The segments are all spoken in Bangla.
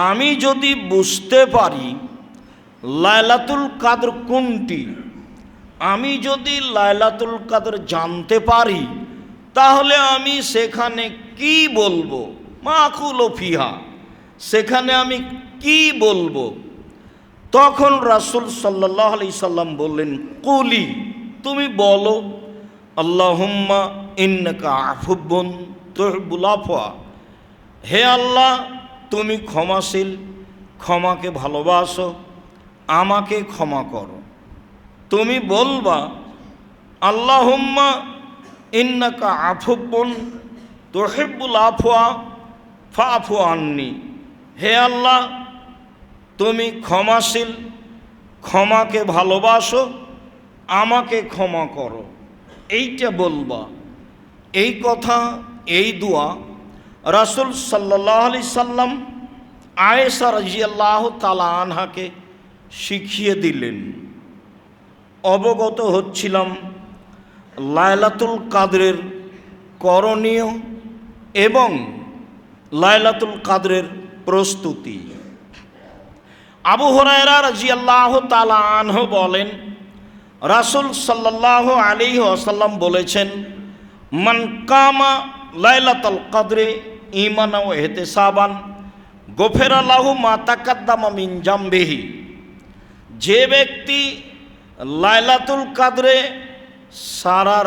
আমি যদি বুঝতে পারি লাইলাতুল কাদর কোনটি, আমি যদি লাইলাতুল কাদর জানতে পারি, তাহলে আমি সেখানে কি বলবো? মাকুল ফিহা, সেখানে আমি কি বলবো? তখন রাসূল সাল্লাল্লাহু আলাইহি সাল্লাম বললেন, কুলি, তুমি বলো, আল্লাহুম্মা ইন্নাকা আফুবুন তুহিব্বুল আফওয়া, হে আল্লাহ, তুমি ক্ষমাশীল, ক্ষমাকে ভালোবাসো, আমাকে ক্ষমা করো। তুমি বলবা, আল্লাহুম্মা ইন্নাকা আফুবুন তুহিব্বুল আফওয়া ফাফু আন্নি, হে আল্লাহ, তুমি ক্ষমাশীল, ক্ষমাকে ভালোবাসো, আমাকে ক্ষমা করো। এইটা বলবা। এই কথা, এই দোয়া রাসূল সাল্লাল্লাহু আলাইহি সাল্লাম আয়েশা রাদিয়াল্লাহু তাআলা আনহাকে শিখিয়ে দিলেন। অবগত হচ্ছিলাম লাইলাতুল কাদরের করণীয় এবং লাইলাতুল কাদরের প্রস্তুতি। আবু হুরায়রা রাদিয়াল্লাহু তাআলা আনহু বলেন, রাসূল সাল্লাল্লাহু আলাইহি ওয়াসাল্লাম বলেছেন, মান কামা লাইলাতুল কদরে ঈমানান ওয়া ইহতিসাবান গফিরা লাহু মা তাকাদ্দামা মিন জামবিহি, যে ব্যক্তি লাইলাতুল কদরে সারা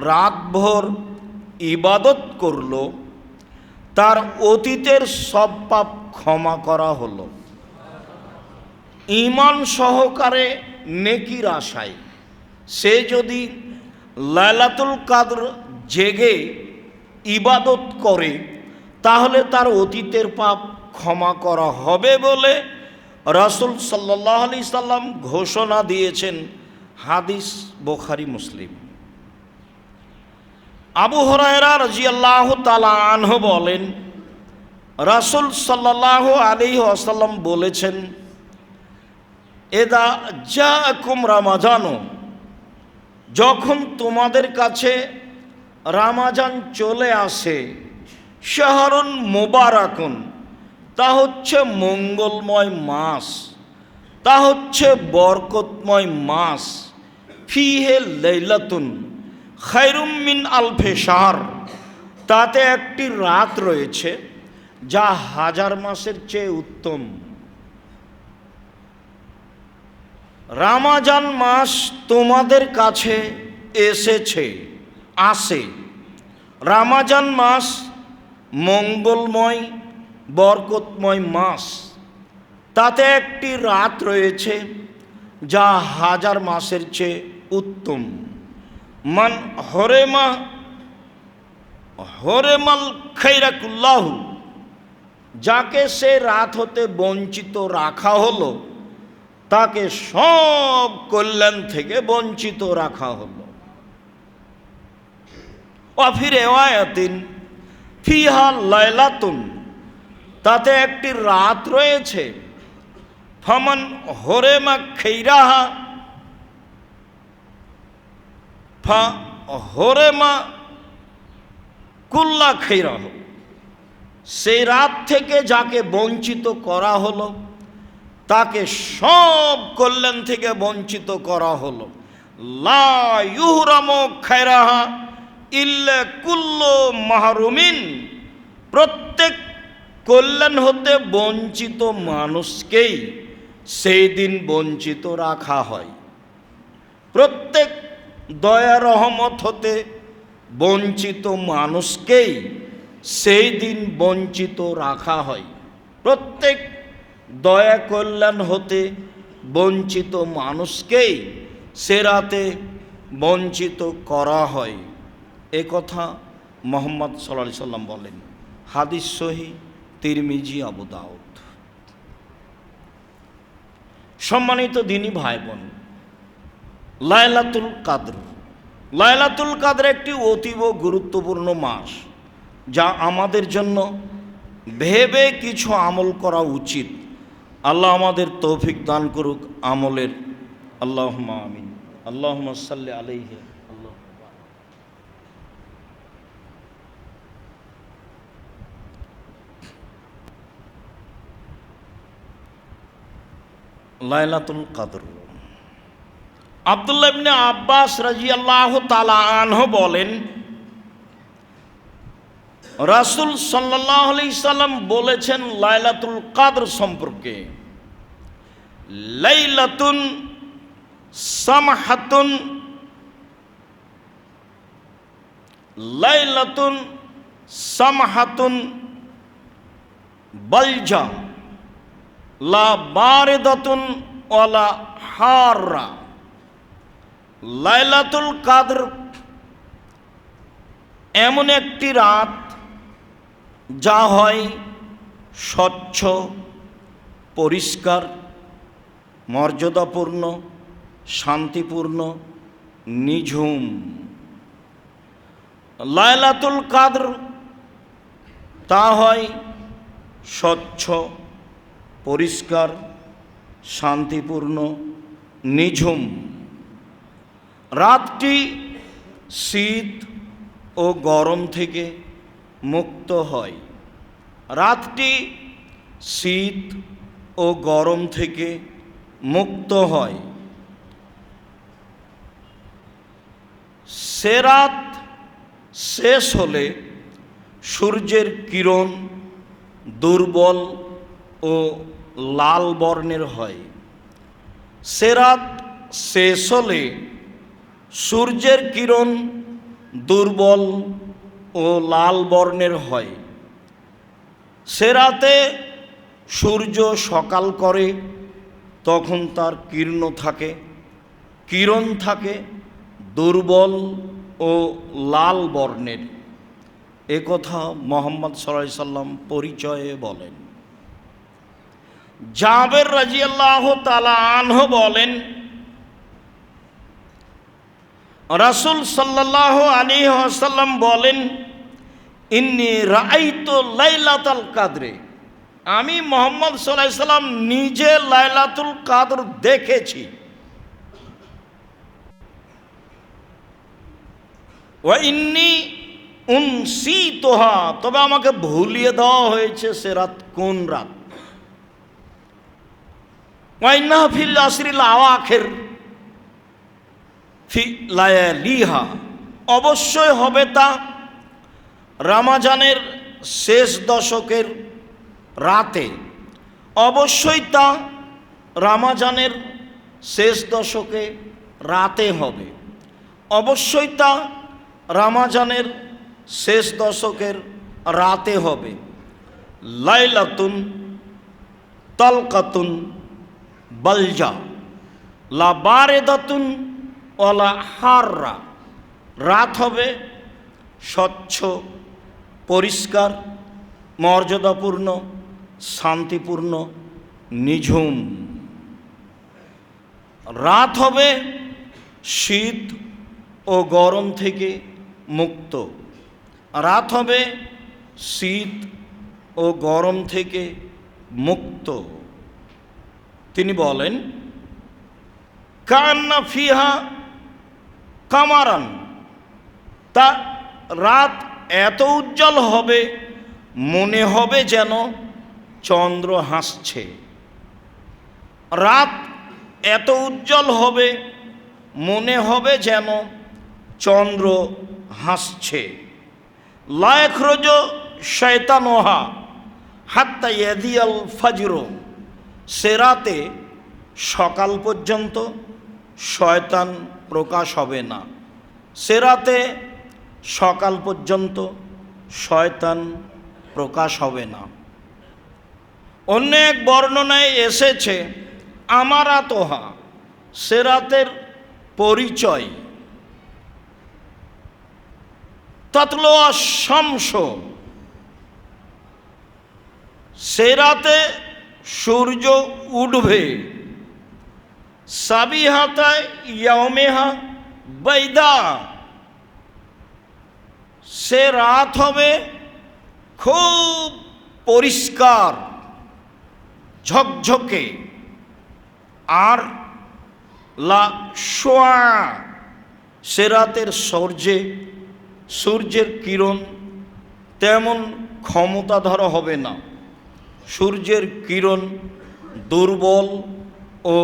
রাতভর ইবাদত করল, তার অতীতের সব পাপ ক্ষমা করা হলো। ঈমান সহকারে নেকির আশায় সে যদি লাইলাতুল কদর জেগে ইবাদত করে, তাহলে তার অতীতের পাপ ক্ষমা করা হবে বলে রাসূল সাল্লাল্লাহু আলাইহি সাল্লাম ঘোষণা দিয়েছেন। হাদিস বুখারী মুসলিম। আবু হুরায়রা রাদিয়াল্লাহু তাআলা আনহু বলেন, রাসূল সাল্লাল্লাহু আলাইহি ওয়াসাল্লাম বলেছেন, এদা জাআকুম রমাজানু, যখন তোমাদের কাছে রমাজান চলে আসে, শাহরুন মুবারাকুন, তা হচ্ছে মঙ্গলময় মাস, তা হচ্ছে বরকতময় মাস, ফিহে লাইলাতুন খায়রুম মিন আলফি শাহর, তাতে একটি রাত রয়েছে যা হাজার মাসের চেয়ে উত্তম। রমজান মাস তোমাদের কাছে এসেছে, আসে। রমজান মাস মঙ্গলময় বরকতময় মাস, তাতে একটি রাত রয়েছে যা হাজার মাসের চেয়ে উত্তম। মান হরেমাল খাইরাকুল্লাহু, যাকে সে রাত হতে বঞ্চিত রাখা হলো, তাকে সব কল্যাণ থেকে বঞ্চিত রাখা হলো। ওয়াফি রিওয়ায়াতিন ফিহা লাইলাতুন, তাতে একটি রাত রয়েছে। ফামান হরেমা খাইরাহা ফা হরেমা কুল্লা খাইরাহ, সেই রাত থেকে যাকে বঞ্চিত করা হলো, তাকে সব কল্যাণ থেকে বঞ্চিত করা হলো। লা ইউহরামু খায়রাহা ইল্লা কুল্লু মাহরুমিন, প্রত্যেক কল্যাণ হতে বঞ্চিত মানুষকেই সেই দিন বঞ্চিত রাখা হয়। প্রত্যেক দয়া রহমত হতে বঞ্চিত মানুষকেই সেই দিন বঞ্চিত রাখা হয়। প্রত্যেক দয়া কল্যাণ হতে বঞ্চিত মানুষকেই সে রাতে বঞ্চিত করা হয়। এ কথা মুহাম্মদ সাল্লাল্লাহু আলাইহি সাল্লাম বলেন। হাদিস সহিহ, তিরমিজি, আবু দাউদ। সম্মানিত দিনী ভাই বোন, লাইলাতুল কাদর, লাইলাতুল কাদর একটি অতীব গুরুত্বপূর্ণ মাস, যা আমাদের জন্য ভেবে কিছু আমল করা উচিত। আল্লাহ আমাদের তৌফিক দান করুক আমলের। আল্লাহুম্মা আমিন। আল্লাহুম্মা সাল্লি আলাইহি। লাইলাতুল কদর। আব্দুল্লাহ ইবনে আব্বাস রাদিয়াল্লাহু তাআলা আনহু বলেন, রাসূল সাল্লাল্লাহু আলাইহি সাল্লাম বলেছেন লাইলাতুল কদর সম্পর্কে, লাইলাতুন সামহাতুন, লাইলাতুন সামহাতুন বালজা লা বারিদাতুন ওয়ালা হাররা। লাইলাতুল কদর এমন একটি রাত যা হয় স্বচ্ছ, পরিষ্কার, মর্যাদাপূর্ণ, শান্তিপূর্ণ, নিঝুম। লাইলাতুল কদর তা হয় স্বচ্ছ, পরিষ্কার, শান্তিপূর্ণ, নিঝুম। রাতটি শীত ও গরম থেকে মুক্ত হয়। রাতটি শীত ও গরম থেকে মুক্ত হয়। সে রাত শেষ হলে সূর্যের কিরণ দুর্বল ও লাল বর্ণের হয়। সে রাত শেষ হলে সূর্যের কিরণ দুর্বল ও লাল বর্ণের হয়। সে রাতে সূর্য সকাল করে, তখন তার কিরণ থাকে দুর্বল ও লাল বর্ণের। এ কথা মুহাম্মদ সাল্লাল্লাহু আলাইহি সাল্লাম পরিচয়ে বলেন। জাবের রাদিয়াল্লাহু তাআলা আনহু বলেন, রাসূল সাল্লাল্লাহু আলাইহি ওয়াসাল্লাম বলেন, ইন্নী রাআইতু লাইলাতুল কদরে, আমি মুহাম্মদ সাল্লাল্লাহু আলাইহি সাল্লাম নিজে লাইলাতুল কদর দেখেছি। ওয়া ইন্নী উনসিতুহা, তবে আমাকে ভুলিয়ে দেওয়া হয়েছে সে রাত কোন রাত। ওয়া ইন্নাহা ফিল আশরিল আওয়াখির ফি লায়ালিহা, অবশ্যই হবে তা রমজানের শেষ দশকের রাতে। অবশ্যই তা রমজানের শেষ দশকে রাতে হবে। অবশ্যই তা রমজানের শেষ দশকের রাতে হবে। লাইলাতুন তালকাতুন বালজা লা বারিদাতুন ওয়ালা হাররা, রাত হবে স্বচ্ছ, পরিষ্কার, মর্যাদাপূর্ণ, শান্তিপূর্ণ, নিঝুম। রাত হবে শীত ও গরম থেকে মুক্ত। রাত হবে শীত ও গরম থেকে মুক্ত। তিনি বলেন, কান্না ফিহা কামারান, তা রাত এত উজ্জ্বল হবে মনে হবে যেন চন্দ্র হাসছে। রাত এত উজ্জ্বল হবে মনে হবে যেন চন্দ্র হাসছে। লা ইয়াখরুজু শায়তানুহা হাত্তা ইয়াদিয়াল ফাজর, সে রাতে সকাল পর্যন্ত শয়তান প্রকাশ হবে না। সে রাতে সকাল পর্যন্ত শয়তান প্রকাশ হবে না। অন্য এক বর্ণনায় এসেছে আমারাতোহা, সে রাতের পরিচয়। তাতলো শামস, সে রাতে সূর্য উঠবে। সাবিহাতায় ইয়াউমিহা বাইদা, সে রাত হবে খুব পরিষ্কার, ঝকঝকে। আর লা শোয়া, সে রাতের সূর্যের কিরণ তেমন ক্ষমতাধর হবে না। সূর্যের কিরণ দুর্বল ও ও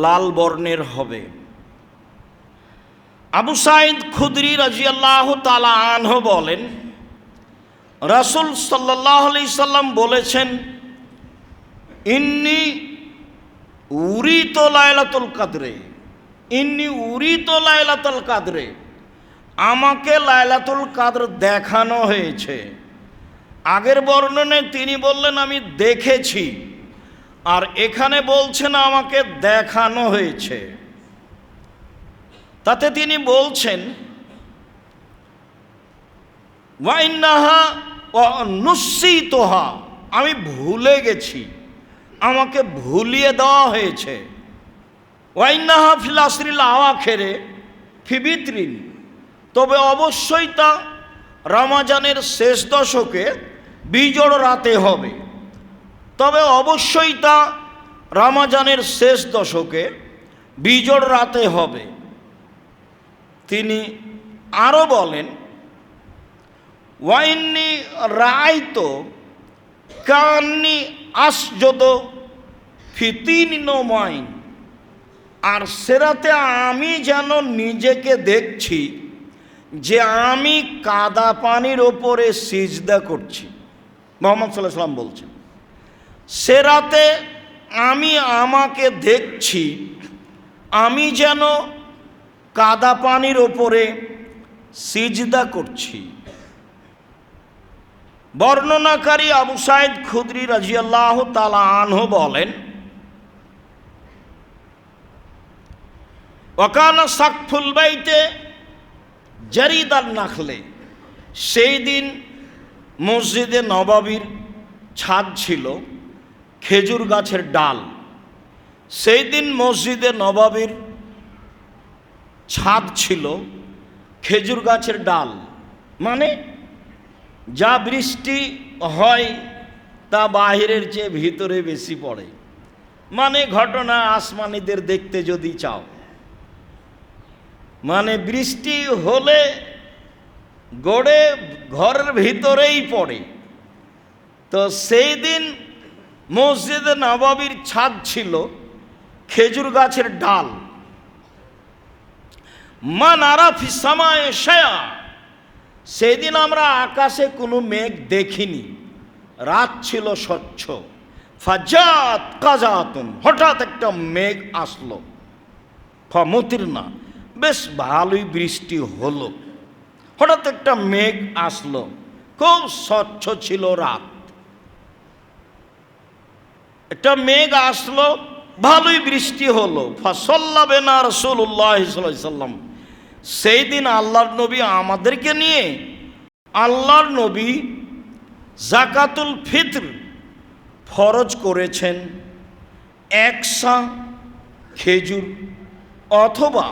লাল বর্ণের হবে। আবু সাঈদ খুদরি রাদিয়াল্লাহু তাআলা আনহু বলেন, রাসূল সাল্লাল্লাহু আলাইহি সাল্লাম বলেছেন, ইন্নী উরিত লাইলাতুল কদরে, ইন্নী উরিত লাইলাতুল কদরে, আমাকে লাইলাতুল কদর দেখানো হয়েছে। আগের বর্ণনায় তিনি বললেন আমি দেখেছি, আর এখানে বলছেন আমাকে দেখানো হয়েছে। তাতে তিনি বলছেন ওয়া ইন্নাহা ওয়া নুসিতুহা, আমি ভুলে গেছি, আমাকে ভুলিয়ে দেওয়া হয়েছে। ওয়া ইন্নাহা ফিল আসরিল আওয়াখিরে ফি বিতরিন, তবে অবশ্যই তা রমজানের শেষ দশকে বিজোড় রাতে হবে। তবে অবশ্যই তা রমজানের শেষ দশকে বিজোড় রাতে হবে। তিনি আরও বলেন, ওয়াইন্নি রাআইতু কান্নি আসজুদু ফি তিনি নওমাইন, আর সেরাতে আমি যেন নিজেকে দেখছি যে আমি কাদা পানির ওপরে সিজদা করছি। মুহাম্মদ সাল্লাল্লাহু আলাইহি ওয়াসাল্লাম বলছেন, সেরাতে আমি আমাকে দেখছি আমি যেন কাদা পানির ওপরে সিজদা করছি। বর্ণনাকারী আবু সাঈদ খুদরি রাদিয়াল্লাহু তাআলা আনহু বলেন, ওয়াকানা সাকফুল বাইতে জারিদান নাখলে, সেই দিন মসজিদে নববীর ছাদ ছিল খেজুর গাছের ডাল। সেই দিন মসজিদে নববীর ছাদ ছিল খেজুর গাছের ডাল, মানে যা বৃষ্টি হয় তা বাহিরের চেয়ে ভিতরে বেশি পড়ে। মানে ঘটনা আসমানিদের দেখতে যদি চাও, মানে বৃষ্টি হলে গড়ে ঘরের ভিতরেই পড়ে। তো সেই দিন মসজিদে নববীর ছাদ ছিল খেজুর গাছের ডাল। মা নারা ফিস সামায়ে শায়া, সেদিন আমরা আকাশে কোনো মেঘ দেখিনি, রাত ছিল স্বচ্ছ। ফাজাত কাজাতুন, হঠাৎ একটা মেঘ আসলো। ফামুতিরনা, বেশ ভালোই বৃষ্টি হলো। হঠাৎ একটা মেঘ আসলো, খুব স্বচ্ছ ছিল রাত। একটা মেঘ আসলো, ভালোই বৃষ্টি হলো। ফাসাল্লা বিনা রাসূলুল্লাহ সাল্লাল্লাহু আলাইহি সাল্লাম, সেই দিন আল্লাহর নবী আমাদেরকে নিয়ে, আল্লাহর নবী যাকাতুল ফিতর ফরজ করেছেন। একসা খেজুর অথবা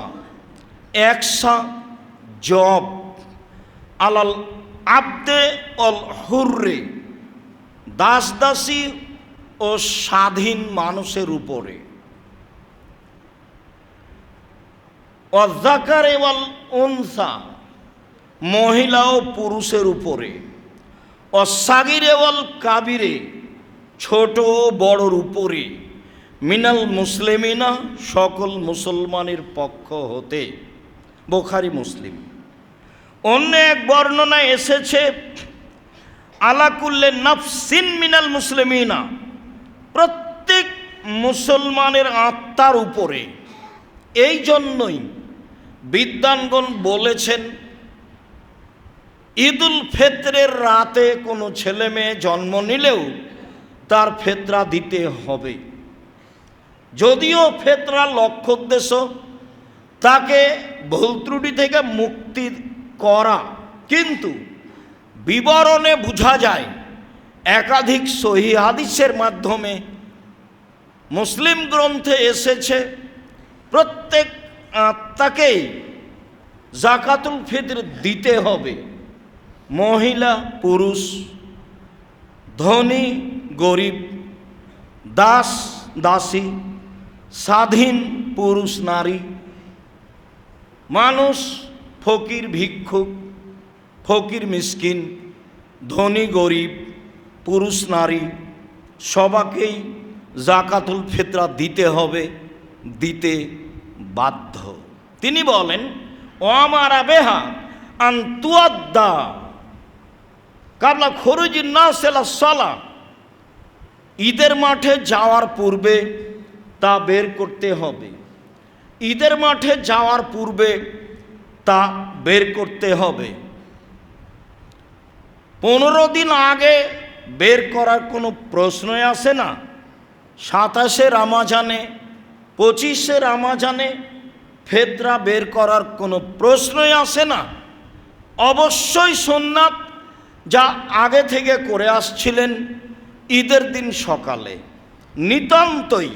একসা জব আলাল আবদে অল হুররে, দাস দাসী ও স্বাধীন মানুষের উপরে। অযাকারে ওয়াল উনসা, মহিলা ও পুরুষের উপরে। অসাগিরে ওয়াল কাবিরে, ছোট ও বড়র উপরে। মিনাল মুসলিমিনা, সকল মুসলমানের পক্ষ হতে। বুখারী মুসলিম। অন্য এক বর্ণনায় এসেছে আলা কুল্লে নাফসিন মিনাল মুসলিমিনা, প্রত্যেক মুসলমানের আত্মার উপরে। এই জন্যই বিদ্বানগণ বলেছেন ঈদুল ফিতরের রাতে কোনো ছেলে মেয়ে জন্ম নিলেও তার ফিতরা দিতে হবে। যদিও ফিতরা লক্ষ্য উদ্দেশ্য তাকে ভুল ত্রুটি থেকে মুক্তি করা, কিন্তু বিবরণে বোঝা যায় একাধিক সহিহ হাদিসের মাধ্যমে মুসলিম গ্রন্থে এসেছে প্রত্যেক আত্মাকেই যাকাতুল ফিতর দিতে হবে। মহিলা পুরুষ, ধনী গরিব, দাস দাসী, স্বাধীন পুরুষ নারী, মানুষ ফকির ভিক্ষুক, ফকির মিসকিন, ধনী গরিব, পুরুষ নারী, সবাকেই যাকাতুল ফিতরা দিতে হবে। দিতে বাধ্য। তিনি বলেন, ও আমার আবেহা আন্তুয়াদ্দা কাবলা খরুজিন নাস ইলা সালাহ, ঈদের মাঠে যাওয়ার পূর্বে তা বের করতে হবে। ঈদের মাঠে যাওয়ার পূর্বে তা বের করতে হবে। 15 দিন আগে বের করার কোনো প্রশ্নই আসে না। 27 রামাজানে, 25 রামাজানে ফেতরা বের করার কোনো প্রশ্নই আসে না। অবশ্যই সুন্নাত যা আগে থেকে করে আসছিলেন ঈদের দিন সকালে। নিতান্তই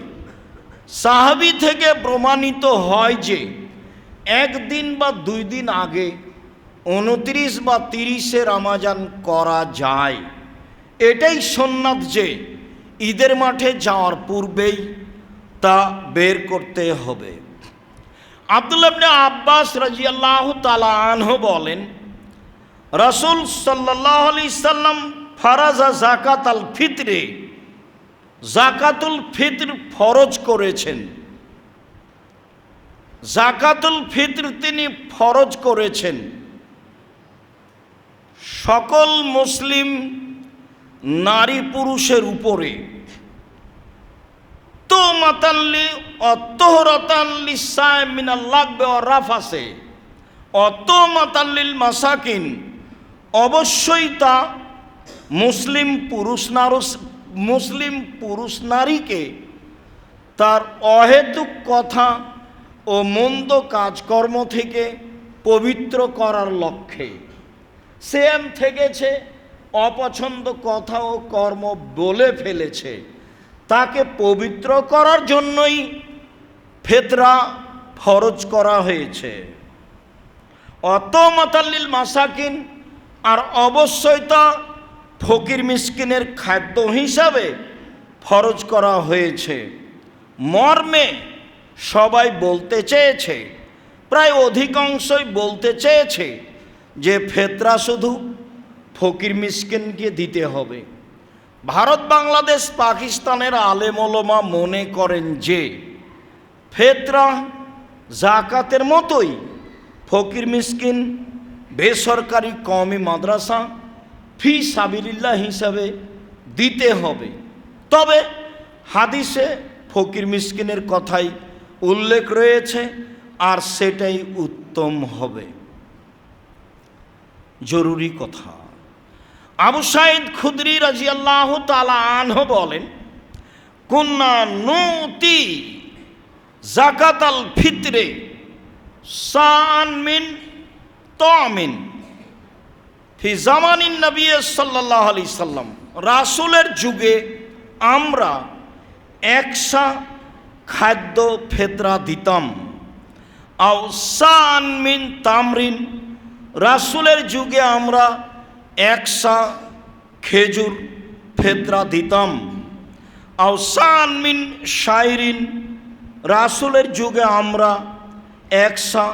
সাহাবী থেকে প্রমাণিত হয় যে একদিন বা 2 দিন আগে 29 বা 30 রামাজান করা যায়। এটাই সুন্নাত যে ঈদের মাঠে যাওয়ার পূর্বেই তা বের করতে হবে। আব্দুল্লাহ ইবনে আব্বাস রাদিয়াল্লাহু তাআলা আনহু বলেন, রাসূল সাল্লাল্লাহু আলাইহি সাল্লাম ফারাজা যাকাতাল ফিতরে, যাকাতুল ফিতর ফরজ করেছেন। যাকাতুল ফিতর তিনি ফরজ করেছেন সকল মুসলিম নারী পুরুষের উপরে। তো মাতাল্লি অতহরতান লিসাইম মিনাল লাগবে ওয়া রাফাসে অত মাতাল্লিল মাসাকিন, অবশ্যই তা মুসলিম পুরুষ নারীকে তার অহেতুক কথা ও মন্দ কাজকর্ম থেকে পবিত্র করার লক্ষ্যে। সেম থেকেছে, অপছন্দ কথা ও কর্ম বলে ফেলেছে, তাকে পবিত্র করার জন্যই ফিতরা ফরজ করা হয়েছে। অত মাতাল্লিল মাসাকিন, আর অবশ্যই তা ফকির মিসকিনের খাদ্য হিসাবে ফরজ করা হয়েছে। মর্মে সবাই বলতে চেয়েছে, প্রায় অধিকাংশই বলতে চেয়েছে যে ফিতরা শুধু ফকির মিসকিনকে দিতে হবে। ভারত, বাংলাদেশ, পাকিস্তানের আলেম ওলামা মনে করেন যে ফিতরা যাকাতের মতোই ফকির মিসকিন, বেসরকারি কওমি মাদ্রাসা ফি সাবিলিল্লাহ হিসাবে দিতে হবে। তবে হাদিসে ফকির মিসকিনের কথাই উল্লেখ রয়েছে, আর সেটাই উত্তম হবে। জরুরি কথা, আবু সাঈদ খুদরি রাদিয়াল্লাহু তাআলা আনহু বলেন, কুন্না নুতি যাকাতাল ফিতরে সান মিন তামিন ফি জামানিন নবী সাল্লাল্লাহু আলাইহি সাল্লাম, রাসূলের যুগে আমরা 100 খাদ্য ফিতরা দিতাম। আও সান মিন তামরিন, রাসূলের যুগে আমরা 100 খেজুর ফিতরা দিতাম। আও সান মিন শাইরিন, রাসূলের যুগে আমরা 100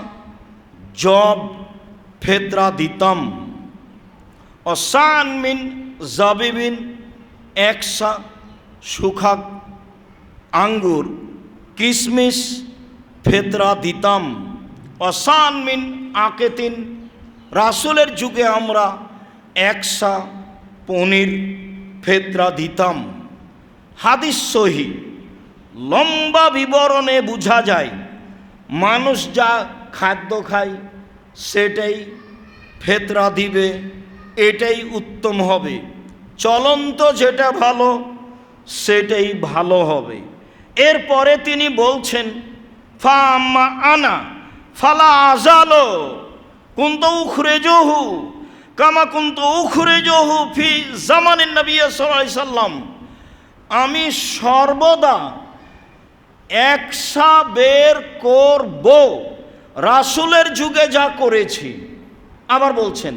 জব ফিতরা দিতাম। অসান মিন জাবিবিন, 100 শুখা আঙ্গুর কিশমিশ ফিতরা দিতাম। অসান মিন আকেতিন, রাসূলের যুগে আমরা 100 পনির ফিতরা দিতাম। হাদিস সহিহ। লম্বা বিবরণে বোঝা যায় মানুষ যা খাদ্য খায় সেটাই ফিতরা দিবে, এটাই উত্তম হবে। চলন্ত যেটা ভালো সেটাই ভালো হবে। এরপরে তিনি বলছেন, ফাম্মা আনা ফালা আজালো কুনতু উখরিজুহু কামা কুনতু উখরিজুহু ফি জামানিন নবী সাল্লাল্লাহু আলাইহি সাল্লাম, আমি সর্বদা 100 বের করব রাসূলের যুগে যা করেছি। আবার বলছেন,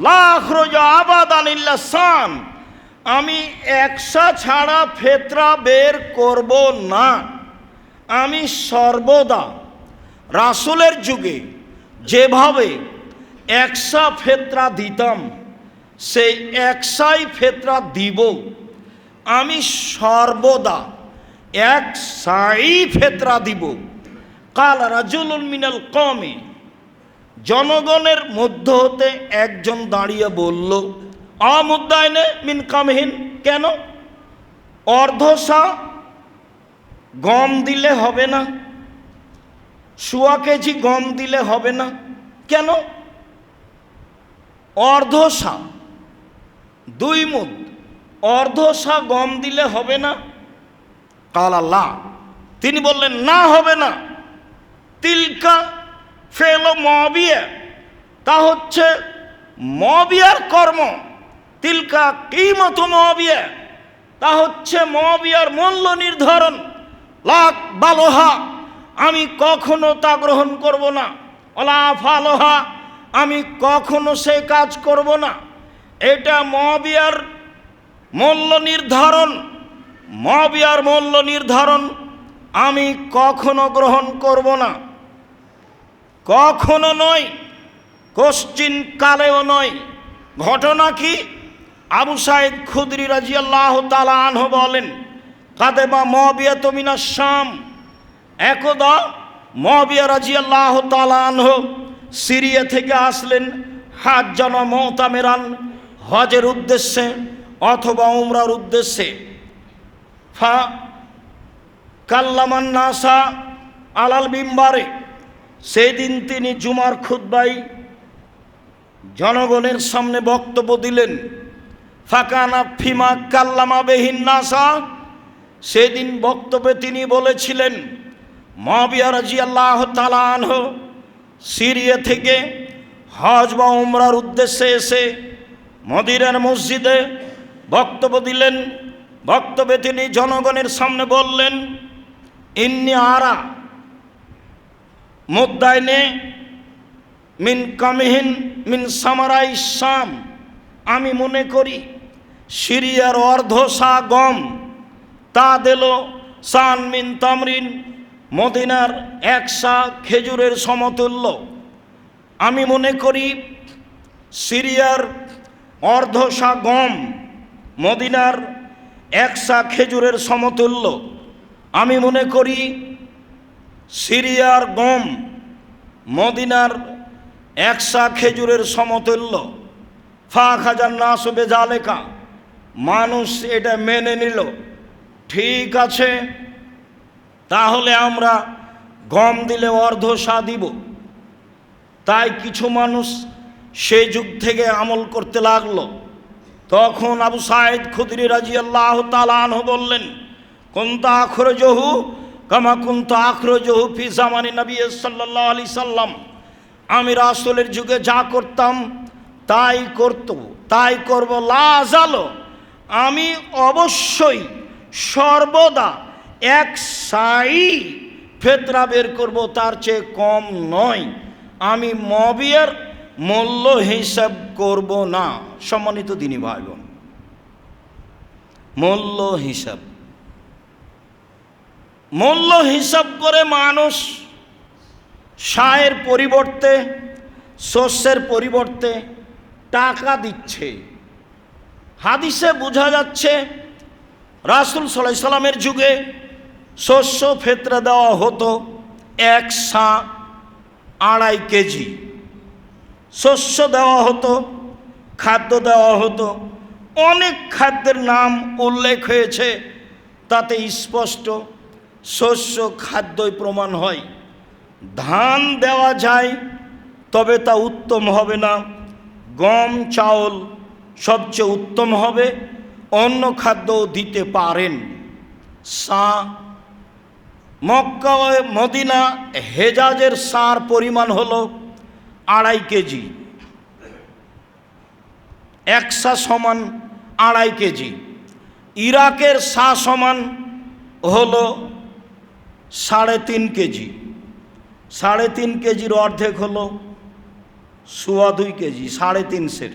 লা আখরুজু আবাদান ইল্লা সান, আমি 100 ছাড়া ফিতরা বের করব না। আমি সর্বদা রাসূলের যুগে যেভাবে 100 ফিতরা দিতাম সেই 100ই ফিতরা দিব। আমি সর্বদা 1 সাই ফেতরা দিব। কাল রাজুলুন মিনাল কওমি, জনগণের মধ্য হতে একজন দাঁড়িয়ে বলল, আমুদ্দায়নে মিন কামহিন, কেন অর্ধসা গম দিলে হবে না? 1.25 কেজি গম দিলে হবে না কেন? অর্ধসা 2 মুদ অর্ধসা গম দিলে হবে না? কাল আল্লাহ, তিনি বললেন না, হবে না। তিলকা ফেল মুআবিয়া, তা হচ্ছে মুআবিয়ার কর্ম। তিলকা কিমত মুআবিয়া, তা হচ্ছে মুআবিয়ার মূল্য নির্ধারণ। লাক বালোহা, আমি কখনো তা গ্রহণ করব না। ওলা ফালোহা, আমি কখনো সে কাজ করব না। এটা মুআবিয়ার মূল্য নির্ধারণ। মুআবিয়ার মূল্য নির্ধারণ আমি কখনো গ্রহণ করব না, কখনো নয়, কোশ্চিন কালেও নয়। ঘটনা কি? আবু সাঈদ খুদরি রাদিয়াল্লাহু তাআলা আনহু বলেন, কাদেমা মুআবিয়া মিনাশ শাম, একদা মুআবিয়া রাদিয়াল্লাহু তাআলা আনহু সিরিয়া থেকে আসলেন হাজ্জান মুতামিরান, হজের উদ্দেশ্যে অথবা উমরার উদ্দেশ্যে। ফা কাল্লামান নাসা আলাল মিম্বারে, সেদিন তিনি জুমার খুতবায় জনগণের সামনে বক্তব্য দিলেন। ফাকানা ফিমা কাল্লামা বিহিন নাসা, সেদিন বক্তব্যে তিনি বলেছিলেন, মুআবিয়া রাদিয়াল্লাহু তাআলা আনহু সিরিয়া থেকে হজ বা উমরার উদ্দেশ্যে এসে মদিনার মসজিদে বক্তব্য দিলেন। বক্তব্যে তিনি জনগণের সামনে বললেন, ইন্নি আরা মুদ্দাইনে মিন কামিহিন মিন সামারাই শাম, আমি মনে করি সিরিয়ার অর্ধসা গম, তা দিল সান মিন তামরিন, মদিনার 1 সা খেজুরের সমতুল্য। আমি মনে করি সিরিয়ার অর্ধসা গম মদিনার 1 সা খেজুরের সমতুল্য। আমি মনে করি সিরিয়ার গম মদিনার 1 সা খেজুরের সমতুল্য। ফা খাজান নাস বেজালেকা, মানুষ এটা মেনে নিল। ঠিক আছে, তাহলে আমরা গম দিলে অর্ধসা দিব। তাই কিছু মানুষ সেই যুগ থেকে আমল করতে লাগলো। তখন আবু সাঈদ খুদরি রাদিয়াল্লাহু তাআলা আনহু বললেন, কুনতা আখরাজহু কামা কুনতা আখরাজহু ফি জামানি নবী সাল্লাল্লাহু আলাইহি সাল্লাম, আমি রাসূলের যুগে যা করতাম তাই করব। লা জালো, আমি অবশ্যই সর্বদা 1 সাই ফেতরা বের করব, তার চেয়ে কম নয়। আমি মুআবিয়ার মূল্য হিসাব করব না। সম্মানিত দিনী ভাই বোন, মূল্য হিসাব করে মানুষ সায়ের পরিবর্তে, শস্যের পরিবর্তে টাকা দিচ্ছে। হাদিসে বোঝা যাচ্ছে রাসূল সাল্লাল্লাহু আলাইহি সাল্লামের যুগে শস্য ফেতরা দেওয়া হতো 1 সা 2.5 কেজি শস্য দেওয়া হতো, খাদ্য দেওয়া হতো। অনেক খাদ্যের নাম উল্লেখ হয়েছে, তাতে স্পষ্ট শস্য খাদ্যই প্রমাণ হয়। ধান দেওয়া যায়, তবে তা উত্তম হবে না। গম চাউল সবচেয়ে উত্তম হবে। অন্য খাদ্যও দিতে পারেন। সা মক্কা ও মদিনা হেজাজের সার পরিমাণ হলো 2.5 কেজি। 1 সা সমান 2.5 কেজি। ইরাকের সা সমান হলো 3.5 কেজি। 3.5 কেজির অর্ধেক হলো 2.25 কেজি। 3.5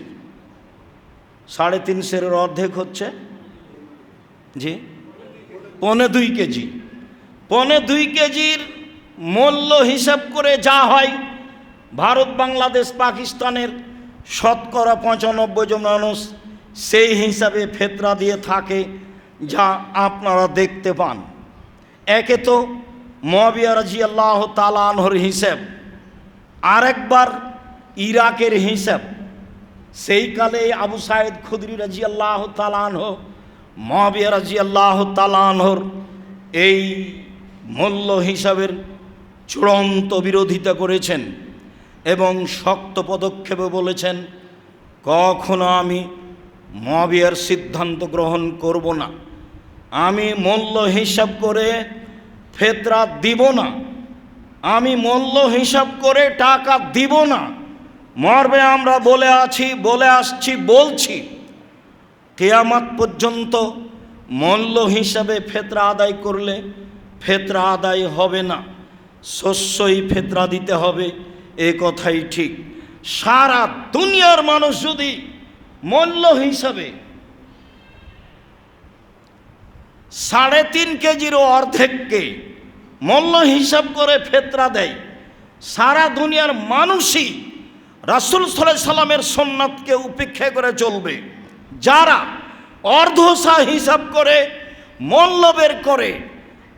3.5 অর্ধেক হচ্ছে জি 2.25 কেজি। 2.25 কেজির মূল্য হিসাব করে যা হয়, ভারত বাংলাদেশ পাকিস্তানের শতকরা 95 জন মানুষ সেই হিসাবে ফেতরা দিয়ে থাকে, যা আপনারা দেখতে পান। একে তো মুআবিয়া রাদিয়াল্লাহু তাআলা আনহুর হিসাব, আরেকবার ইরাকের হিসাব। সেই কালে আবু সাঈদ খুদরি রাদিয়াল্লাহু তাআলা আনহু মুআবিয়া রাদিয়াল্লাহু তাআলা আনহুর এই মূল্য হিসাবের চূড়ান্ত বিরোধিতা করেছেন এবং শক্ত পদক্ষেপে বলেছেন, কখনো আমি মুআবিয়ার সিদ্ধান্ত গ্রহণ করব না, আমি মূল্য হিসাব করে ফেতরা দিব না, আমি মূল্য হিসাব করে টাকা দিব না। মর্মে আমরা বলে আসছি বলছি, কিয়ামত পর্যন্ত মূল্য হিসাবে ফেতরা আদায় করলে ফেতরা আদায় হবে না, শস্যই ফেতরা দিতে হবে, এ কথাই ঠিক। সারা দুনিয়ার মানুষ যদি মূল্য হিসাবে 3.5 কেজিরও অর্ধেককে মূল্য হিসাব করে ফেতরা দেয়, সারা দুনিয়ার মানুষই রাসূল সাল্লাল্লাহু আলাইহি সাল্লামের সুন্নাতকে উপেক্ষা করে চলবে। যারা অর্ধসা হিসাব করে মূল্য বের করে,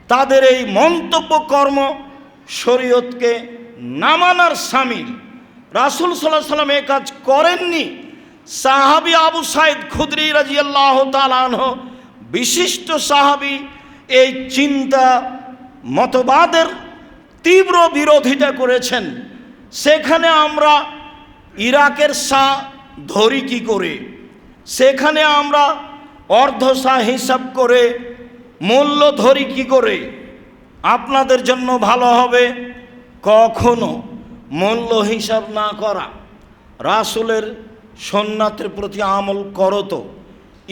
তাদের এই মন্তব্য কর্ম শরীয়তকে না মানার শামিল। রাসূল সাল্লাল্লাহু আলাইহি সাল্লাম এই কাজ করেননি। সাহাবী আবু সাঈদ খুদরি রাদিয়াল্লাহু তাআলা আনহু, বিশিষ্ট সাহাবী, এই চিন্তা মতবাদের তীব্র বিরোধিতা করেছেন। সেখানে আমরা ইরাকের শাহ ধরি কি করে, সেখানে আমরা অর্ধশা হিসাব করে মূল্য ধরি কি করে? আপনাদের জন্য ভালো হবে কখনো মূল্য হিসাব না করা। রাসূলের সুন্নাতের প্রতি আমল করো তো।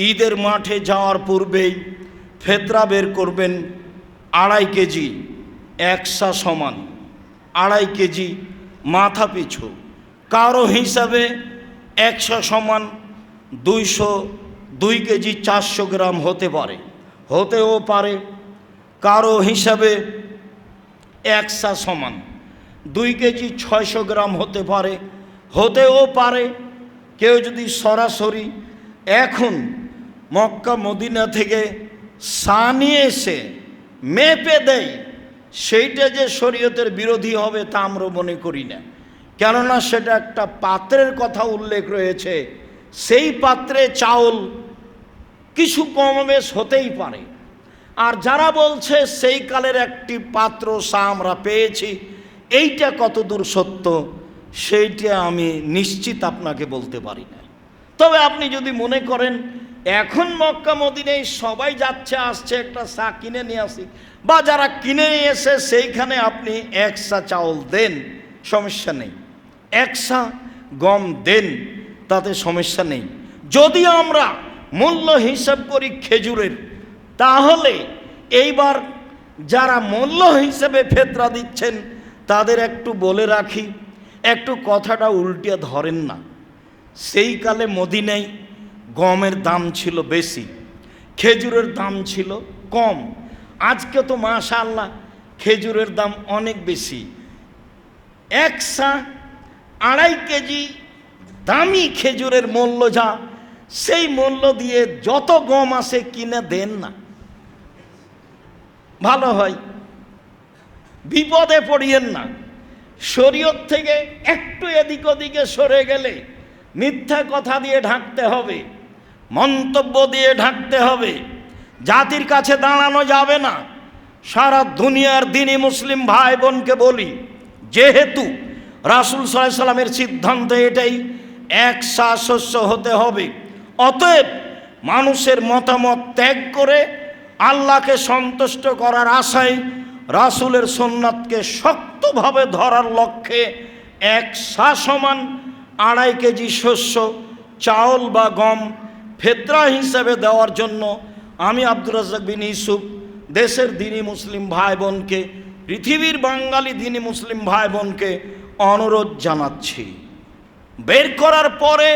ঈদের মাঠে যাওয়ার পূর্বেই ফেতরা বের করবেন 2.5 কেজি, একশা সমান 2.5 কেজি মাথা পিছু। কারো হিসাবে একশা সমান 202 কেজি 400 গ্রাম হতেও পারে। কারো হিসাবে একশা সমান 2 কেজি 600 গ্রাম হতেও পারে। কেউ যদি সরাসরি এখন মক্কা মদিনা থেকে সা নিয়ে এসে মেপে দেয়, সেইটা যে শরীয়তের বিরোধী হবে তা আমরা মনে করি না। কেননা সেটা একটা পাত্রের কথা উল্লেখ রয়েছে, সেই পাত্রে চাউল কিছু কম বেশ হতেই পারে। আর যারা বলছে সেই কালের একটি পাত্র সা আমরা পেয়েছি, এইটা কতদূর সত্য সেইটা আমি নিশ্চিত আপনাকে বলতে পারি না। তবে আপনি যদি মনে করেন এখন মক্কা মদিনায় সবাই যাচ্ছে আসছে, একটা সা কিনে নিয়ে আসি, বা যারা কিনে নিয়ে এসে সেইখানে আপনি 1 সা চাউল দেন, সমস্যা নেই। 1 সা গম দেন, তাতে সমস্যা নেই। যদি আমরা মূল্য হিসাব করি খেজুরের, তাহলে এইবার যারা মূল্য হিসেবে ফেতরা দিচ্ছেন তাদের একটু বলে রাখি, একটু কথাটা উল্টে ধরেন না। সেই কালে মদিনায় গমের দাম ছিল বেশি, খেজুরের দাম ছিল কম। আজকে তো মাশাআল্লাহ খেজুরের দাম অনেক বেশি। 1 সা 2.5 কেজি দামি খেজুরের মূল্য যা, সেই মূল্য দিয়ে যত গম আসে কিনে দেন না, ভালো হয়। বিপদে পড়িয়েন না। শরীয়ত থেকে একটু এদিক ওদিকে সরে গেলে মিথ্যা কথা দিয়ে ঢাকতে হবে, মন্তব্য দিয়ে ঢাকতে হবে, জাতির কাছে দাঁড়ানো যাবে না। সারা দুনিয়ার দিনী মুসলিম ভাই বোনকে বলি, যেহেতু রাসূল সাল্লাল্লাহু আলাইহি সাল্লামের সিদ্ধান্ত এটাই, 1 সা শস্য হতে হবে, অতএব মানুষের মতামত ত্যাগ করে আল্লাহকে সন্তুষ্ট করার আশায় রাসূলের সুন্নাতকে শক্তভাবে ধরার লক্ষ্যে 1 সা সমান 2.5 কেজি শস্য চাউল বা গম ফেতরা হিসাবে দেওয়ার জন্য আমি আব্দুর রাজ্জাক বিন ইউসুফ দেশের দিনী মুসলিম ভাই বোনকে, পৃথিবীর বাঙালি দিনী মুসলিম ভাই বোনকে অনুরোধ জানাচ্ছি। বের করার পরে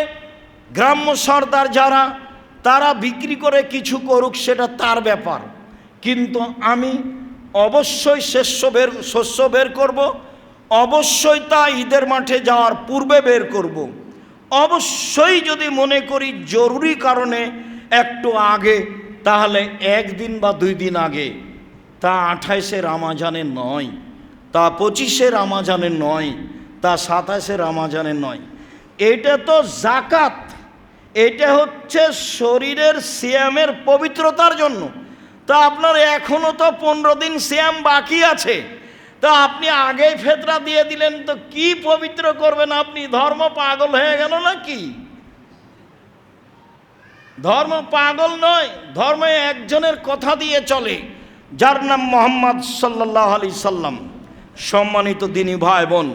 গ্রাম্য সর্দার যারা, তারা বিক্রি করে কিছু করুক, সেটা তার ব্যাপার। কিন্তু আমি অবশ্যই শস্য বের করব, অবশ্যই তা ঈদের মাঠে যাওয়ার পূর্বে বের করব। অবশ্যই যদি মনে করি জরুরি কারণে একটু আগে, তাহলে 1 দিন বা 2 দিন আগে তা 28শে রামাজানে নয়, তা 25শে রামাজানে নয়, তা 27শে রামাজানে নয়। এটা তো জাকাত, এটা হচ্ছে শরীরের সিয়ামের পবিত্রতার জন্য। তা আপনার এখনো তো 15 দিন সিয়াম বাকি আছে, তা আপনি আগেই ফেতরা দিয়ে দিলেন, তো কি পবিত্র করবেন আপনি? ধর্ম পাগল হয়ে গেল নাকি? ধর্ম পাগল নয়, ধর্মে একজনের কথা দিয়ে চলে, যার নাম মোহাম্মদ সাল্লাল্লাহু আলাইহি সাল্লাম। সম্মানিত দিনী ভাই বোন,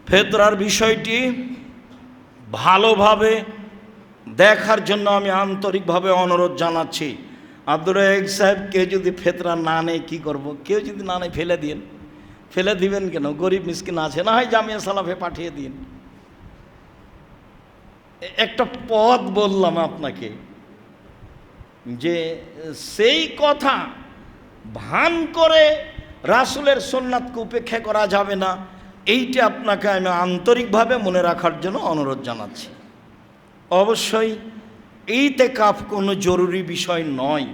ফেতরার বিষয়টি ভালোভাবে দেখার জন্য আমি আন্তরিকভাবে অনুরোধ জানাচ্ছি। আব্দুর রাজ্জাক সাহেব, কেউ যদি ফেতরা না নেয় কী করব? কেউ যদি না নেয় ফেলে দিন। ফেলে দিবেন কেন? গরিব মিসকিন আছে, না হয় জামিয়া সালাফে পাঠিয়ে দিন। একটা পথ বললাম আপনাকে, যে সেই কথা ভান করে রাসূলের সুন্নাতকে উপেক্ষা করা যাবে না, এইটা আপনাকে আমি আন্তরিকভাবে মনে রাখার জন্য অনুরোধ জানাচ্ছি। অবশ্যই ইতিকাফ কোনো জরুরি বিষয় নয়।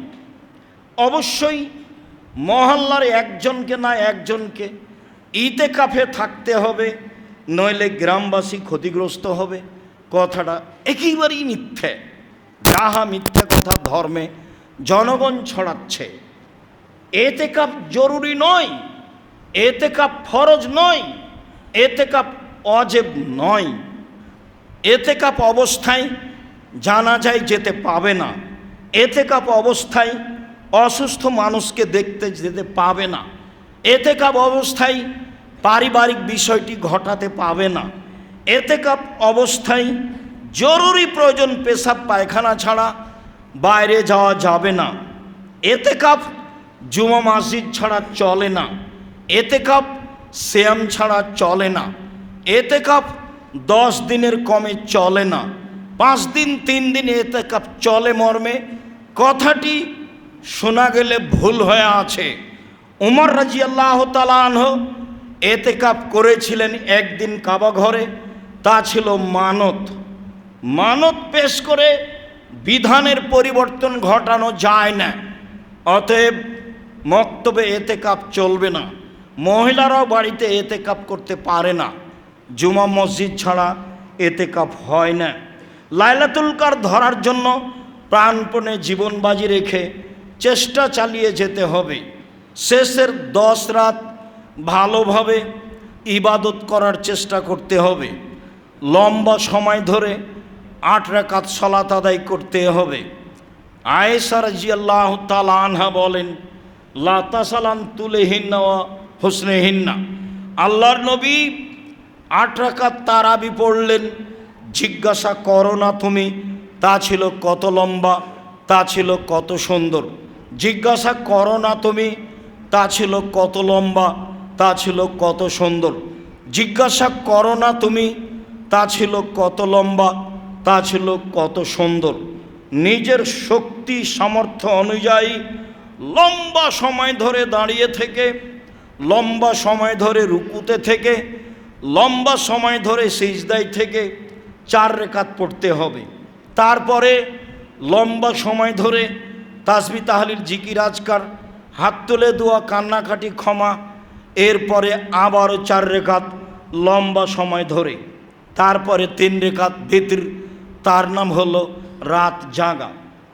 অবশ্যই মহল্লার একজনকে না একজনকে ইতিকাফে থাকতে হবে, নইলে গ্রামবাসী ক্ষতিগ্রস্ত হবে। কথাটা একেবারেই মিথ্যে, যাহা মিথ্যে কথা ধর্মে জনগণ ছড়াচ্ছে। ইতিকাফ জরুরি নয়, ইতিকাফ ফরজ নয়, ইতিকাফ ওয়াজিব নয়। ইতিকাফ অবস্থায় জানাজায় যেতে পাবে না, ইতিকাফ অবস্থায় অসুস্থ মানুষকে দেখতে যেতে পাবে না, ইতিকাফ অবস্থায় পারিবারিক বিষয়টি ঘটাতে পাবে না, ইতিকাফ অবস্থায় জরুরি প্রয়োজন পেশাব পায়খানা ছাড়া বাইরে যাওয়া যাবে না, ইতিকাফ জুমা মসজিদ ছাড়া চলে না, ইতিকাফ সিয়াম ছাড়া চলে না, ইতিকাফ 10 দিনের কমে চলে না, 5 দিন 3 দিন ইতিকাফ চলে মর্মে কথাটি শোনা গেলে ভুল হয়ে আছে। উমর রাদিয়াল্লাহু তাআলা আনহু ইতিকাফ করেছিলেন একদিন কাবা ঘরে, তা ছিল মানত। মানত পেশ করে বিধানের পরিবর্তন ঘটানো যায় না, অতএব মক্তবে ইতিকাফ চলবে না। মহিলারাও বাড়িতে ইতিকাফ করতে পারে না, জুমা মসজিদ ছাড়া ইতিকাফ হয় না। লাইলাতুল কদর ধরার জন্য প্রাণপণে জীবন বাজি রেখে চেষ্টা চালিয়ে যেতে হবে। শেষের 10 রাত ভালোভাবে ইবাদত করার চেষ্টা করতে হবে। লম্বা সময় ধরে 8 রাকাত সালাত আদায় করতে হবে। আয়েশা রাদিয়াল্লাহু তাআলা আনহা বলেন, লা তাসালান তুলিহিন্না ওয়া হুসনিহিন্না। আল্লাহর নবী 8 রাকাত তারাবি পড়লেন। জিজ্ঞাসা করো না তুমি তা ছিল কত লম্বা, তা ছিল কত সুন্দর। জিজ্ঞাসা করো না তুমি তা ছিল কত লম্বা, তা ছিল কত সুন্দর। জিজ্ঞাসা করো না তুমি তা ছিল কত লম্বা, তা ছিল কত সুন্দর। নিজের শক্তি সামর্থ্য অনুযায়ী লম্বা সময় ধরে দাঁড়িয়ে থেকে, লম্বা সময় ধরে রুকুতে থেকে, লম্বা সময় ধরে সিজদায় থেকে 4 রাকাত পড়তে হবে। তারপরে লম্বা সময় ধরে তাসবিহ তাহলিল জিকির আজকার, হাত তুলে দোয়া, কান্নাকাটি, ক্ষমা। এরপরে আবারও 4 রাকাত লম্বা সময় ধরে, তারপরে 3 রাকাত বিতর, তার নাম হলো রাত জাগা।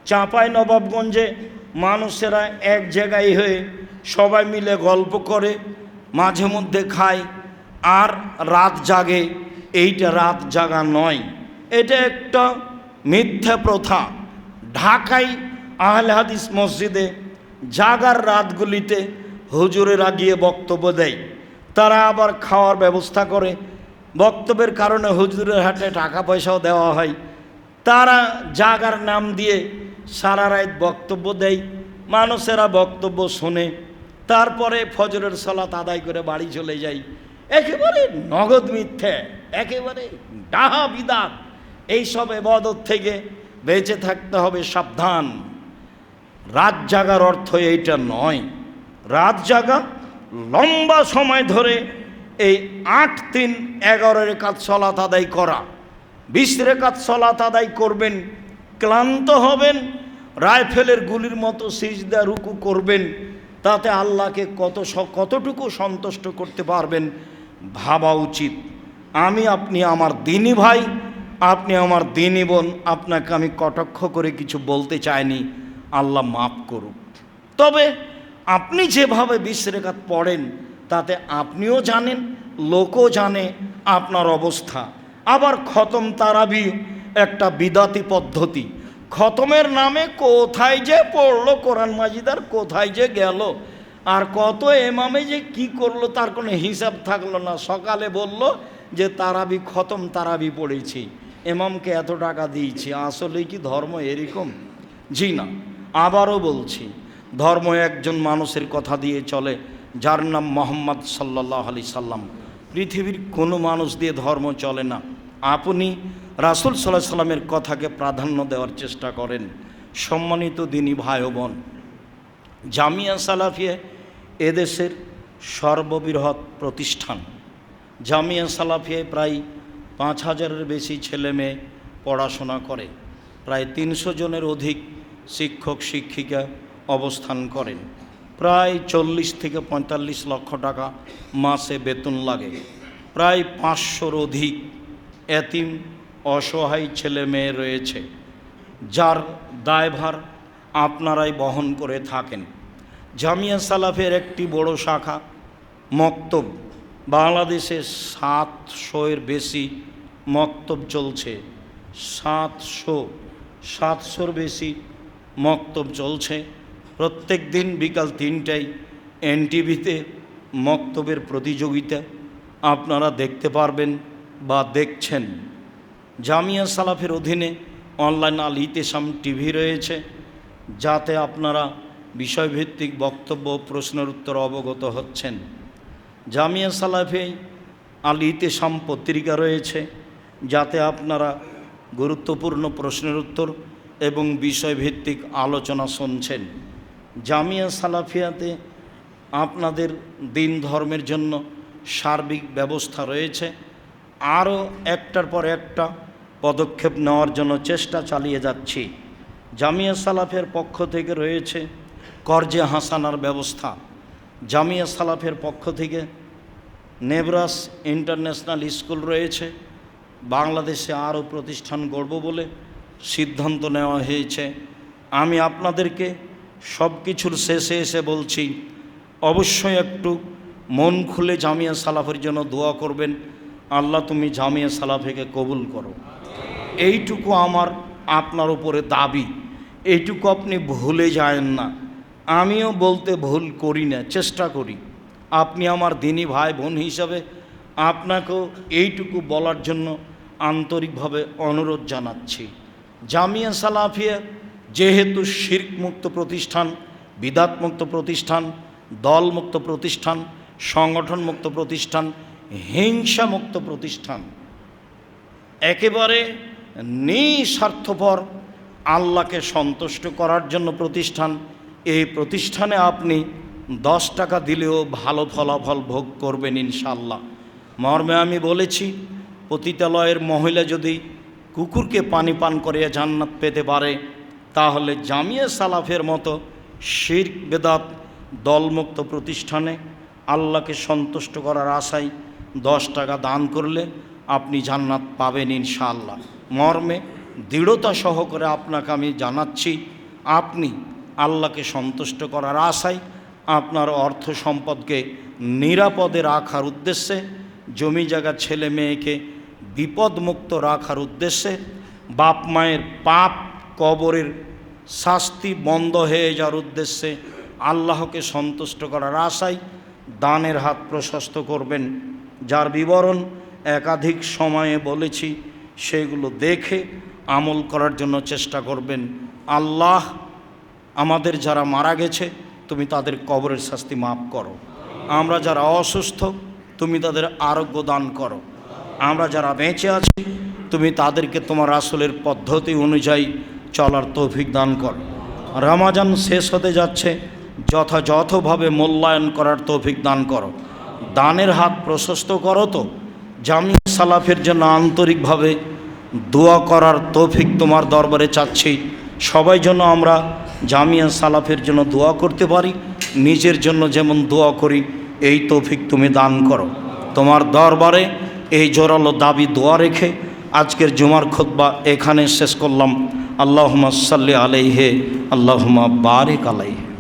চাঁপাই নবাবগঞ্জে মানুষেরা এক জায়গায় হয়ে সবাই মিলে গল্প করে, মাঝে মধ্যে খায় আর রাত জাগে। এইটা রাত জাগা নয়, এটা একটা মিথ্যা প্রথা। ঢাকায় আহলে হাদিস মসজিদে জাগার রাতগুলিতে হুজুরেরা গিয়ে বক্তব্য দেয়, তারা আবার খাওয়ার ব্যবস্থা করে। বক্তব্যের কারণে হুজুরের হাতে টাকা পয়সাও দেওয়া হয়। তারা জাগার নাম দিয়ে সারা রাত বক্তব্য দেয়, মানুষেরা বক্তব্য শোনে, তারপরে ফজরের সালাত আদায় করে বাড়ি চলে যায়। একেবারে নগদ মিথ্যে, একেবারে ডাহা বিদাত। এইসব ইবাদত থেকে বেঁচে থাকতে হবে, সাবধান। রাত জাগার অর্থ এইটা নয়। রাত জাগা লম্বা সময় ধরে এই 8-3-11 রাকাত সালাত আদায় করা। 20 রাকাত সালাত আদায় করবেন, ক্লান্ত হবেন, রাইফেলের গুলির মতো সিজদা রুকু করবেন, তাতে আল্লাহকে কতটুকু সন্তুষ্ট করতে পারবেন ভাবা উচিত। আমি আপনি আমার দিনী ভাই, আপনি আমার দিনী বোন, আপনাকে আমি কটাক্ষ করে কিছু বলতে চাইনি, আল্লাহ মাফ করুক। তবে আপনি যেভাবে 20 রাকাত পড়েন তাতে আপনিও জানেন, লোকও জানে আপনার অবস্থা। আবার খতম তারাবি একটা বিদাতি পদ্ধতি, খতমের নামে কোথায় যে পড়লো কোরআন মাজিদ আর কোথায় যে গেল, আর কত এমামে যে কি করলো তার কোনো হিসাব থাকলো না। সকালে বলল যে তারাবি খতম তারাবি পড়েছি, এমামকে এত টাকা দিয়েছি। আসলে কি ধর্ম এরকম? জি না। আবারও বলছি, ধর্ম একজন মানুষের কথা দিয়ে চলে, যার নাম মোহাম্মদ সাল্লাল্লাহু আলাইহি সাল্লাম। পৃথিবীর কোনো মানুষ দিয়ে ধর্ম চলে না। আপনি রাসূল সাল্লাল্লাহু আলাইহি সাল্লামের কথাকে প্রাধান্য দেওয়ার চেষ্টা করেন। সম্মানিত দিনী ভাই ও বোন, জামিয়া সালাফিয়া এদেশের সর্ববৃহৎ প্রতিষ্ঠান। জামিয়া সালাফিয়ায় প্রায় 5000-এর বেশি ছেলে মেয়ে পড়াশোনা করে, প্রায় 300 জনের অধিক শিক্ষক শিক্ষিকা অবস্থান করেন, প্রায় 40 থেকে 45 লক্ষ টাকা মাসে বেতন লাগে, প্রায় 500-র অধিক এতিম অসহায় ছেলে মেয়ে রয়েছে, যার দায়ভার আপনারাই বহন করে থাকেন। জামিয়া সালাফের একটি বড় শাখা মক্তব, বাংলাদেশে 700-এর বেশি মক্তব চলছে, 700-র বেশি মক্তব চলছে। প্রত্যেক দিন বিকাল 3টায় এনটিভিতে মক্তবের প্রতিযোগিতা আপনারা দেখতে পারবেন বা দেখছেন। জামিয়া সালাফের অধীনে অনলাইন আল ইতেসাম টিভি রয়েছে, যাতে আপনারা বিষয়ভিত্তিক বক্তব্য প্রশ্নের উত্তর অবগত হচ্ছেন। জামিয়া সালাফে আল ইতেসাম পত্রিকা রয়েছে, যাতে আপনারা গুরুত্বপূর্ণ প্রশ্নের উত্তর এবং বিষয়ভিত্তিক আলোচনা শুনছেন। জামিয়া সালাফিয়াতে আপনাদের দিন ধর্মের জন্য সার্বিক ব্যবস্থা রয়েছে। আরও একটার পর একটা পদক্ষেপ নেওয়ার জন্য চেষ্টা চালিয়ে যাচ্ছি। জামিয়া সালাফের পক্ষ থেকে রয়েছে কর্জে হাসানার ব্যবস্থা। জামিয়া সালাফের পক্ষ থেকে নেবরাস ইন্টারন্যাশনাল স্কুল রয়েছে। বাংলাদেশে আরও প্রতিষ্ঠান গড়ব বলে সিদ্ধান্ত নেওয়া হয়েছে। আমি আপনাদেরকে সব কিছুর শেষে এসে বলছি, অবশ্যই একটু মন খুলে জামিয়া সালাফের জন্য দোয়া করবেন। আল্লাহ তুমি জামিয়া সালাফেকে কবুল করো, এইটুকু আমার আপনার উপরে দাবি, এইটুকু আপনি ভুলে যায়েন না। আমিও বলতে ভুল করি না, চেষ্টা করি। আপনি আমার দিনী ভাই বোন হিসাবে আপনাকেও এইটুকু বলার জন্য আন্তরিকভাবে অনুরোধ জানাচ্ছি। জামিয়া সালাফিয়া যেহেতু শিরক মুক্ত প্রতিষ্ঠান, বিদাত মুক্ত প্রতিষ্ঠান, দলমুক্ত প্রতিষ্ঠান, সংগঠন মুক্ত প্রতিষ্ঠান, হিংসা মুক্ত প্রতিষ্ঠান, একেবারে নিঃস্বার্থপর আল্লাহকে সন্তুষ্ট করার জন্য প্রতিষ্ঠান। এই প্রতিষ্ঠানে আপনি 10 টাকা দিলেও ভালো ফলাফল ভোগ করবেন ইনশাআল্লাহ। মর্মে আমি বলেছি, পতিতালয়ের মহিলা যদি কুকুরকে পানি পান করিয়ে জান্নাত পেতে পারে, তাহলে জামিয়া সালাফের মতো শিরক বেদাত দলমুক্ত প্রতিষ্ঠানে আল্লাহকে সন্তুষ্ট করার আশায় 10 টাকা দান করলে আপনি জান্নাত পাবেন ইনশাআল্লাহ। মর্মে দৃঢ়তা সহকারে আপনাকে আমি জানাচ্ছি, আপনি আল্লাহকে সন্তুষ্ট করার আশায় আপনার অর্থ সম্পদকে নিরাপদে রাখার উদ্দেশ্যে, জমি জায়গা ছেলে মেয়েকে বিপদমুক্ত রাখার উদ্দেশ্যে, বাপ মায়ের পাপ কবরের শাস্তি বন্ধ হয়ে যাওয়ার উদ্দেশ্যে, আল্লাহকে সন্তুষ্ট করার আশায় দানের হাত প্রশস্ত করবেন। যার বিবরণ একাধিক সময়ে বলেছি, সেগুলো দেখে আমল করার জন্য চেষ্টা করবেন। আল্লাহ আমাদের যারা মারা গেছে তুমি তাদের কবরের শাস্তি মাফ করো। আমরা যারা অসুস্থ তুমি তাদের আরোগ্য দান করো। আমরা যারা বেঁচে আছি তুমি তাদেরকে তোমার রাসূলের পদ্ধতি অনুযায়ী চলার তৌফিক দান করো। রমাজান শেষ হতে যাচ্ছে, যথাযথভাবে মূল্যায়ন করার তৌফিক দান করো। দানের হাত প্রশস্ত করো। তো জামিয়া সালাফের জন্য আন্তরিকভাবে দোয়া করার তৌফিক তোমার দরবারে চাচ্ছি। সবাই যেন আমরা জামিয়া সালাফের জন্য দোয়া করতে পারি, নিজের জন্য যেমন দোয়া করি এই তৌফিক তুমি দান করো। তোমার দরবারে এই জোরালো দাবি দোয়া রেখে আজকের জুমার খুতবা এখানে শেষ করলাম। আল্লাহুম্মা সাল্লি আলাইহি, আল্লাহুম্মা বারিক আলাইহি।